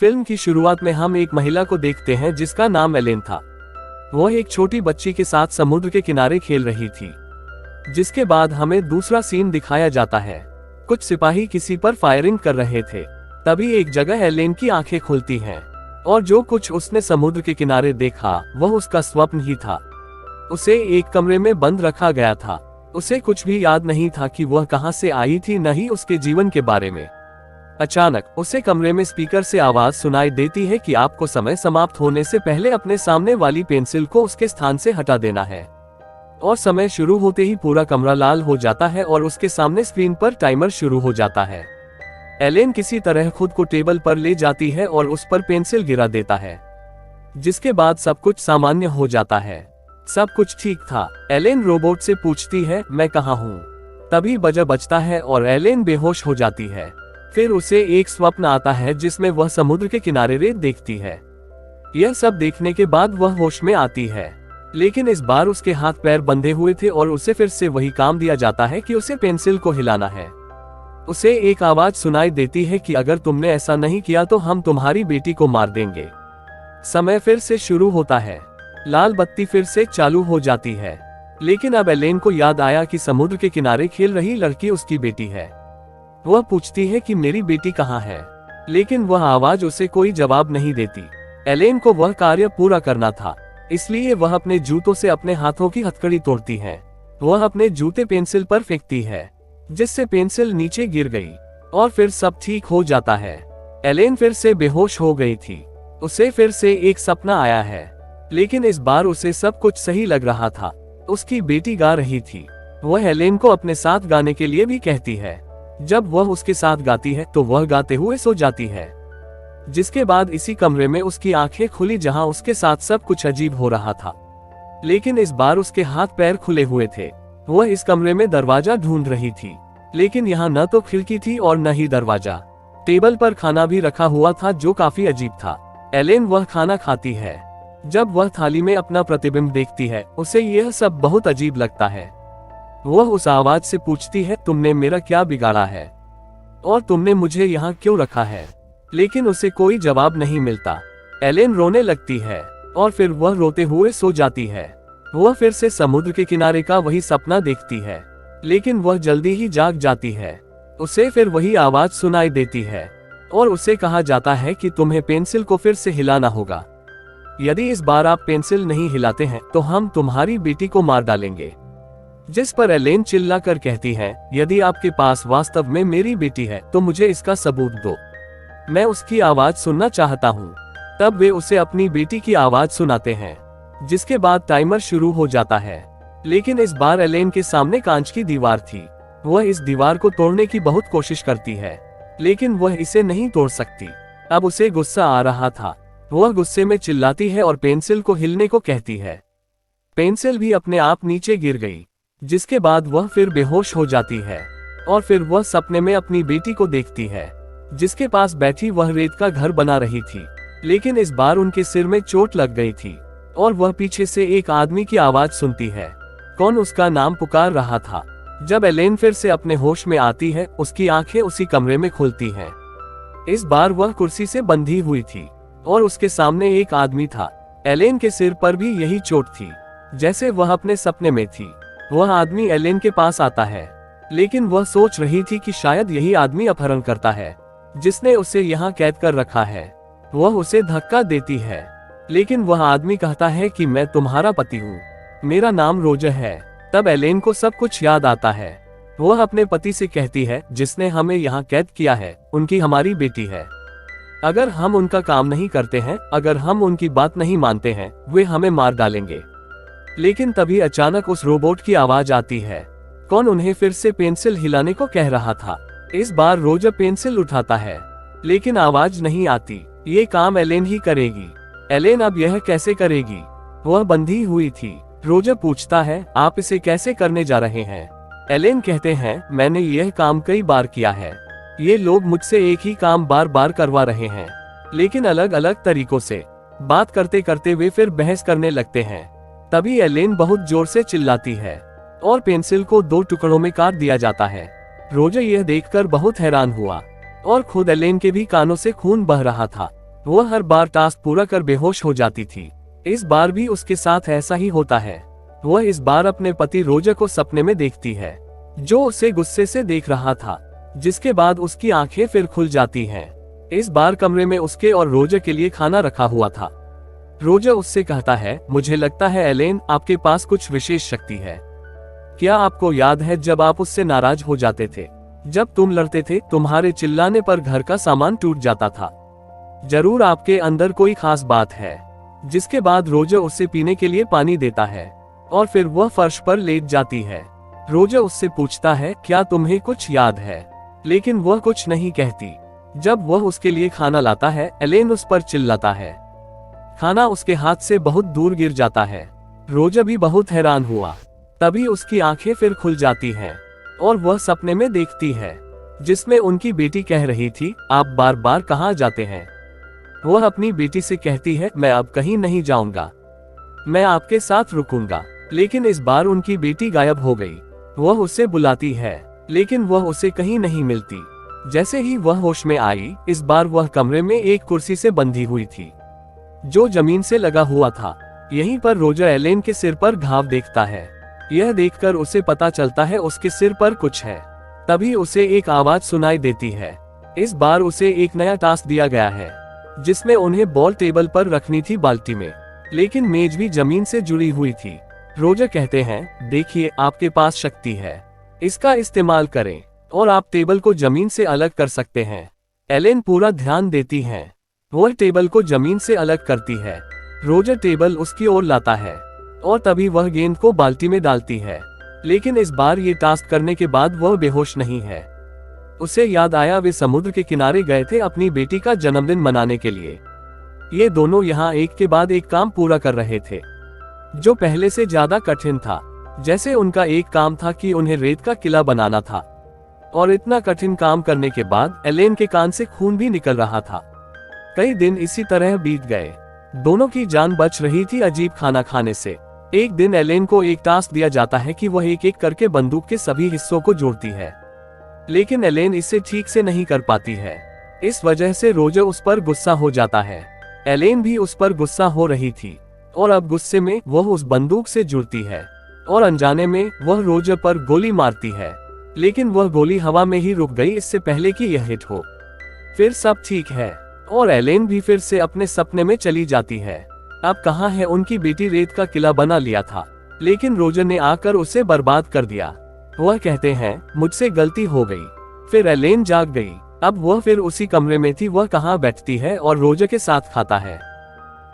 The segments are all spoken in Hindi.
फिल्म की शुरुआत में हम एक महिला को देखते हैं जिसका नाम एलेन था। वह एक छोटी बच्ची के साथ समुद्र के किनारे खेल रही थी। जिसके बाद हमें दूसरा सीन दिखाया जाता है। कुछ सिपाही किसी पर फायरिंग कर रहे थे। तभी एक जगह एलेन की आंखें खुलती हैं और जो कुछ उसने समुद्र के किनारे देखा वह उसका स्वप्न ही था। उसे एक कमरे में बंद रखा गया था। उसे कुछ भी याद नहीं था कि वह कहां से आई थी, न ही उसके जीवन के बारे में। अचानक उसे कमरे में स्पीकर से आवाज सुनाई देती है कि आपको समय समाप्त होने से पहले अपने सामने वाली पेंसिल को उसके स्थान से हटा देना है। और समय शुरू होते ही पूरा कमरा लाल हो जाता है और उसके सामने स्क्रीन पर टाइमर शुरू हो जाता है। एलेन किसी तरह खुद को टेबल पर ले जाती है और उस पर पेंसिल गिरा देता है। जिसके बाद सब कुछ सामान्य हो जाता है। सब कुछ ठीक था। एलेन रोबोट से पूछती है, मैं कहाँ हूँ? तभी बजा बजता है और एलेन बेहोश हो जाती है। फिर उसे एक स्वप्न आता है जिसमें वह समुद्र के किनारे रेत देखती है। यह सब देखने के बाद वह होश में आती है, लेकिन इस बार उसके हाथ पैर बंधे हुए थे और उसे फिर से वही काम दिया जाता है कि उसे पेंसिल को हिलाना है। उसे एक आवाज सुनाई देती है कि अगर तुमने ऐसा नहीं किया तो हम तुम्हारी बेटी को मार देंगे। समय फिर से शुरू होता है। लाल बत्ती फिर से चालू हो जाती है, लेकिन अब एलेन को याद आया कि समुद्र के किनारे खेल रही लड़की उसकी बेटी है। वह पूछती है कि मेरी बेटी कहाँ है, लेकिन वह आवाज उसे कोई जवाब नहीं देती। एलेन को वह कार्य पूरा करना था, इसलिए वह अपने जूतों से अपने हाथों की हथकड़ी तोड़ती है। वह अपने जूते पेंसिल पर फेंकती है, जिससे पेंसिल नीचे गिर गई और फिर सब ठीक हो जाता है। एलेन फिर से बेहोश हो गई थी। उसे फिर से एक सपना आया है, लेकिन इस बार उसे सब कुछ सही लग रहा था। उसकी बेटी गा रही थी। वह एलेन को अपने साथ गाने के लिए भी कहती है। जब वह उसके साथ गाती है तो वह गाते हुए सो जाती है। जिसके बाद इसी कमरे में उसकी आंखें खुली जहां उसके साथ सब कुछ अजीब हो रहा था, लेकिन इस बार उसके हाथ पैर खुले हुए थे। वह इस कमरे में दरवाजा ढूंढ रही थी, लेकिन यहाँ न तो खिड़की थी और न ही दरवाजा। टेबल पर खाना भी रखा हुआ था जो काफी अजीब था। एलेन वह खाना खाती है। जब वह थाली में अपना प्रतिबिंब देखती है उसे यह सब बहुत अजीब लगता है। वह उस आवाज से पूछती है, तुमने मेरा क्या बिगाड़ा है और तुमने मुझे यहाँ क्यों रखा है? लेकिन उसे कोई जवाब नहीं मिलता। एलेन रोने लगती है और फिर वह रोते हुए सो जाती है। वह फिर से समुद्र के किनारे का वही सपना देखती है, लेकिन वह जल्दी ही जाग जाती है। उसे फिर वही आवाज सुनाई देती है और उसे कहा जाता है कि तुम्हें पेंसिल को फिर से हिलाना होगा। यदि इस बार आप पेंसिल नहीं हिलाते हैं तो हम तुम्हारी बेटी को मार डालेंगे। जिस पर एलेन चिल्लाकर कहती है, यदि आपके पास वास्तव में मेरी बेटी है तो मुझे इसका सबूत दो। मैं उसकी आवाज सुनना चाहता हूँ। तब वे उसे अपनी बेटी की आवाज सुनाते हैं। जिसके बाद टाइमर शुरू हो जाता है, लेकिन इस बार एलेन के सामने कांच की दीवार थी। वह इस दीवार को तोड़ने की बहुत कोशिश करती है, लेकिन वह इसे नहीं तोड़ सकती। अब उसे गुस्सा आ रहा था। वह गुस्से में चिल्लाती है और पेंसिल को हिलने को कहती है। पेंसिल भी अपने आप नीचे गिर गई। जिसके बाद वह फिर बेहोश हो जाती है और फिर वह सपने में अपनी बेटी को देखती है, जिसके पास बैठी वह रेत का घर बना रही थी। लेकिन इस बार उनके सिर में चोट लग गई थी और वह पीछे से एक आदमी की आवाज सुनती है। कौन उसका नाम पुकार रहा था? जब एलेन फिर से अपने होश में आती है, उसकी आंखें उसी कमरे में खुलती हैं। इस बार वह कुर्सी से बंधी हुई थी और उसके सामने एक आदमी था। एलेन के सिर पर भी यही चोट थी जैसे वह अपने सपने में थी। वह आदमी एलेन के पास आता है, लेकिन वह सोच रही थी कि शायद यही आदमी अपहरण करता है जिसने उसे यहाँ कैद कर रखा है। वह उसे धक्का देती है, लेकिन वह आदमी कहता है कि मैं तुम्हारा पति हूँ, मेरा नाम रोजर है। तब एलेन को सब कुछ याद आता है। वह अपने पति से कहती है, जिसने हमें यहाँ कैद किया है उनकी हमारी बेटी है। अगर हम उनका काम नहीं करते हैं, अगर हम उनकी बात नहीं मानते हैं, वे हमें मार डालेंगे। लेकिन तभी अचानक उस रोबोट की आवाज आती है। कौन उन्हें फिर से पेंसिल हिलाने को कह रहा था? इस बार रोजर पेंसिल उठाता है, लेकिन आवाज नहीं आती। ये काम एलेन ही करेगी। एलेन अब यह कैसे करेगी? वह बंधी हुई थी। रोजर पूछता है, आप इसे कैसे करने जा रहे हैं? एलेन कहते हैं, मैंने यह काम कई बार किया है। ये लोग मुझसे एक ही काम बार बार करवा रहे हैं, लेकिन अलग अलग तरीकों से। बात करते करते वे फिर बहस करने लगते हैं। तभी एलेन बहुत जोर से चिल्लाती है और पेंसिल को 2 टुकड़ों में काट दिया जाता है। रोजर यह देखकर बहुत हैरान हुआ और खुद एलेन के भी कानों से खून बह रहा था। वह हर बार टास्क पूरा कर बेहोश हो जाती थी। इस बार भी उसके साथ ऐसा ही होता है। वह इस बार अपने पति रोजर को सपने में देखती है, जो उसे गुस्से से देख रहा था, जिसके बाद उसकी आंखें फिर खुल जाती हैं। इस बार कमरे में उसके और रोजर के लिए खाना रखा हुआ था। रोजर उससे कहता है, मुझे लगता है एलेन, आपके पास कुछ विशेष शक्ति है। क्या आपको याद है जब आप उससे नाराज हो जाते थे? जब तुम लड़ते थे, तुम्हारे चिल्लाने पर घर का सामान टूट जाता था। जरूर आपके अंदर कोई खास बात है। जिसके बाद रोजर उसे पीने के लिए पानी देता है और फिर वह फर्श पर लेट जाती है। रोजर उससे पूछता है, क्या तुम्हें कुछ याद है? लेकिन वह कुछ नहीं कहती। जब वह उसके लिए खाना लाता है, एलेन उस पर चिल्लाता है। खाना उसके हाथ से बहुत दूर गिर जाता है। रोजर भी बहुत हैरान हुआ। तभी उसकी आंखें फिर खुल जाती हैं और वह सपने में देखती है, जिसमें उनकी बेटी कह रही थी, आप बार बार कहाँ जाते हैं? वह अपनी बेटी से कहती है, मैं अब कहीं नहीं जाऊंगा, मैं आपके साथ रुकूंगा। लेकिन इस बार उनकी बेटी गायब हो गई। वह उसे बुलाती है, लेकिन वह उसे कहीं नहीं मिलती। जैसे ही वह होश में आई, इस बार वह कमरे में एक कुर्सी से बंधी हुई थी, जो जमीन से लगा हुआ था। यहीं पर रोजर एलेन के सिर पर घाव देखता है। यह देखकर उसे पता चलता है उसके सिर पर कुछ है। तभी उसे एक आवाज सुनाई देती है। इस बार उसे एक नया टास्क दिया गया है, जिसमें उन्हें बॉल टेबल पर रखनी थी बाल्टी में, लेकिन मेज भी जमीन से जुड़ी हुई थी। रोजर कहते हैं, देखिए, आपके पास शक्ति है, इसका इस्तेमाल करें और आप टेबल को जमीन से अलग कर सकते हैं। एलेन पूरा ध्यान देती है। वह टेबल को जमीन से अलग करती है। रोजर टेबल उसकी ओर लाता है और तभी वह गेंद को बाल्टी में डालती है। लेकिन इस बार ये टास्क करने के बाद वह बेहोश नहीं है। उसे याद आया, वे समुद्र के किनारे गए थे अपनी बेटी का जन्मदिन मनाने के लिए। ये दोनों यहाँ एक के बाद एक काम पूरा कर रहे थे, जो पहले से ज्यादा कठिन था। जैसे उनका एक काम था कि उन्हें रेत का किला बनाना था, और इतना कठिन काम करने के बाद एलेन के कान से खून भी निकल रहा था। कई दिन इसी तरह बीत गए। दोनों की जान बच रही थी अजीब खाना खाने से। एक दिन एलेन को एक टास्क दिया जाता है कि वह एक एक करके बंदूक के सभी हिस्सों को जोड़ती है, लेकिन एलेन इसे ठीक से नहीं कर पाती है। इस वजह से रोजर उस पर गुस्सा हो जाता है। एलेन भी उस पर गुस्सा हो रही थी और अब गुस्से में वह उस बंदूक से जुड़ती है और अनजाने में वह रोजर पर गोली मारती है। लेकिन वह गोली हवा में ही रुक गई, इससे पहले कि यह हिट हो। फिर सब ठीक है और एलेन भी फिर से अपने सपने में चली जाती है। अब कहाँ है उनकी बेटी? रेत का किला बना लिया था, लेकिन रोजर ने आकर उसे बर्बाद कर दिया। वह कहते हैं, मुझसे गलती हो गई। फिर एलेन जाग गई। अब वह फिर उसी कमरे में थी। वह कहाँ बैठती है और रोजर के साथ खाता है।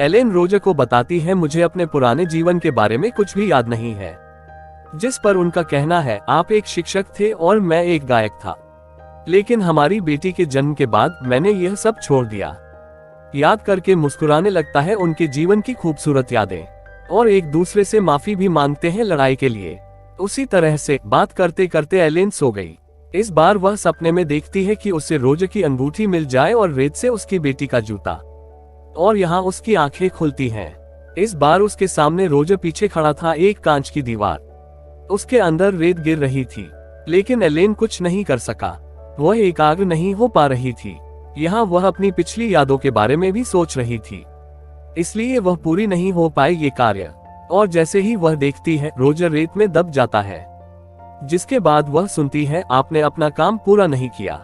एलेन रोजर को बताती है, मुझे अपने पुराने जीवन के बारे में कुछ भी याद नहीं है। जिस पर उनका कहना है, आप एक शिक्षक थे और मैं एक गायक था, लेकिन हमारी बेटी के जन्म के बाद मैंने यह सब छोड़ दिया। याद करके मुस्कुराने लगता है उनके जीवन की खूबसूरत यादें, और एक दूसरे से माफी भी मांगते हैं लड़ाई के लिए। उसी तरह से बात करते करते एलेन सो गई। इस बार वह सपने में देखती है कि उसे रोजर की अंगूठी मिल जाए और रेत से उसकी बेटी का जूता, और यहाँ उसकी आंखें खुलती हैं। इस बार उसके सामने रोजर पीछे खड़ा था, एक कांच की दीवार। उसके अंदर रेत गिर रही थी, लेकिन एलेन कुछ नहीं कर सका। वह एकाग्र नहीं हो पा रही थी। यहाँ वह अपनी पिछली यादों के बारे में भी सोच रही थी, इसलिए वह पूरी नहीं हो पाई ये कार्य। और जैसे ही वह देखती है, रोजर रेत में दब जाता है, जिसके बाद वह सुनती है, आपने अपना काम पूरा नहीं किया।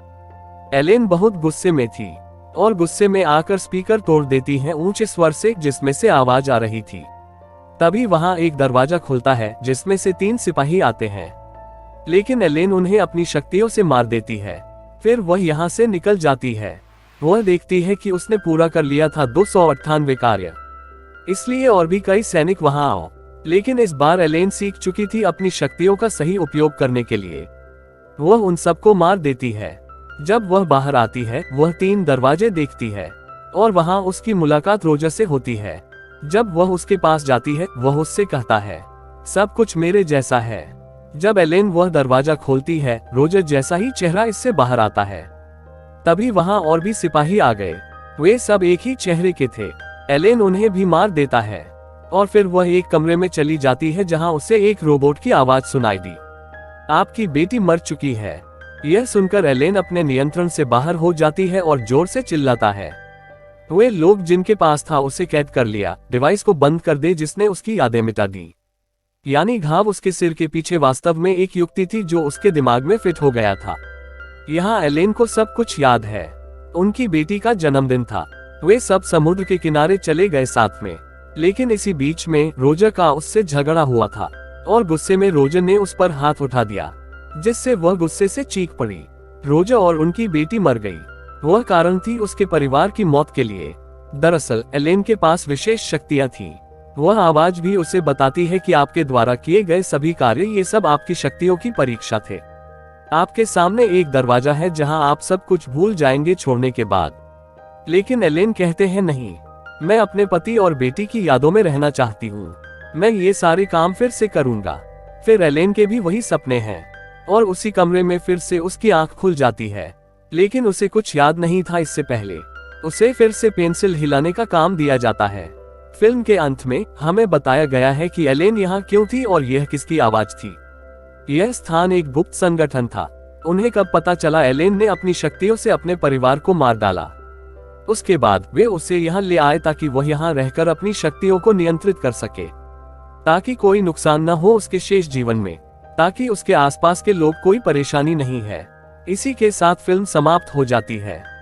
एलेन बहुत गुस्से में थी और गुस्से में आकर स्पीकर तोड़ देती है ऊंचे स्वर से, जिसमें से आवाज आ रही थी। तभी वहां एक दरवाजा खुलता है, जिसमें से 3 सिपाही आते हैं, लेकिन एलेन उन्हें अपनी शक्तियों से मार देती है। फिर वह यहाँ से निकल जाती है। वह देखती है कि उसने पूरा कर लिया था 298 कार्य, इसलिए और भी कई सैनिक वहां आओ। लेकिन इस बार एलेन सीख चुकी थी अपनी शक्तियों का सही उपयोग करने के लिए। वह उन सबको मार देती है। जब वह बाहर आती है, वह 3 दरवाजे देखती है और वहां उसकी मुलाकात रोजर से होती है। जब वह उसके पास जाती है, वह उससे कहता है, सब कुछ मेरे जैसा है। जब एलेन वह दरवाजा खोलती है, रोजर जैसा ही चेहरा इससे बाहर आता है। तभी वहां और भी सिपाही आ गए। वे सब एक ही चेहरे के थे। एलेन उन्हें भी मार देता है और फिर वह एक कमरे में चली जाती है, जहां उसे एक रोबोट की आवाज सुनाई दी, आपकी बेटी मर चुकी है। यह सुनकर एलेन अपने नियंत्रण से बाहर हो जाती है और जोर से चिल्लाता है। वे लोग जिनके पास था उसे कैद कर लिया, डिवाइस को बंद कर दे जिसने उसकी यादें मिटा दी। यानी घाव उसके सिर के पीछे वास्तव में एक युक्ति थी जो उसके दिमाग में फिट हो गया था। यहाँ एलेन को सब कुछ याद है। उनकी बेटी का जन्मदिन था। वे सब समुद्र के किनारे चले गए साथ में। लेकिन इसी बीच में रोजर का उससे झगड़ा हुआ था और गुस्से में रोजर ने उस पर हाथ उठा दिया, जिससे वह गुस्से से चीख पड़ी। रोजर और उनकी बेटी मर गई। वह कारण थी उसके परिवार की मौत के लिए। दरअसल एलेन के पास विशेष शक्तियां थीं। वह आवाज भी उसे बताती है कि आपके द्वारा किए गए सभी कार्य ये सब आपकी शक्तियों की परीक्षा थे। आपके सामने एक दरवाजा है जहां आप सब कुछ भूल जाएंगे छोड़ने के बाद। लेकिन एलेन कहते हैं नहीं, मैं अपने पति और बेटी की यादों में रहना चाहती हूँ। मैं ये सारे काम फिर से करूंगा। फिर एलेन के भी वही सपने हैं और उसी कमरे में फिर से उसकी आंख खुल जाती है। लेकिन उसे कुछ याद नहीं था। इससे पहले उसे फिर से पेंसिल हिलाने का काम दिया जाता है। फिल्म के अंत में हमें बताया गया है कि एलेन यहाँ क्यों थी और यह किसकी आवाज थी। यह स्थान एक गुप्त संगठन था। उन्हें कब पता चला एलेन ने अपनी शक्तियों से अपने परिवार को मार डाला। उसके बाद वे उसे यहाँ ले आए ताकि वह यहाँ रहकर अपनी शक्तियों को नियंत्रित कर सके, ताकि कोई नुकसान न हो उसके शेष जीवन में, ताकि उसके आसपास के लोग कोई परेशानी नहीं है। इसी के साथ फिल्म समाप्त हो जाती है।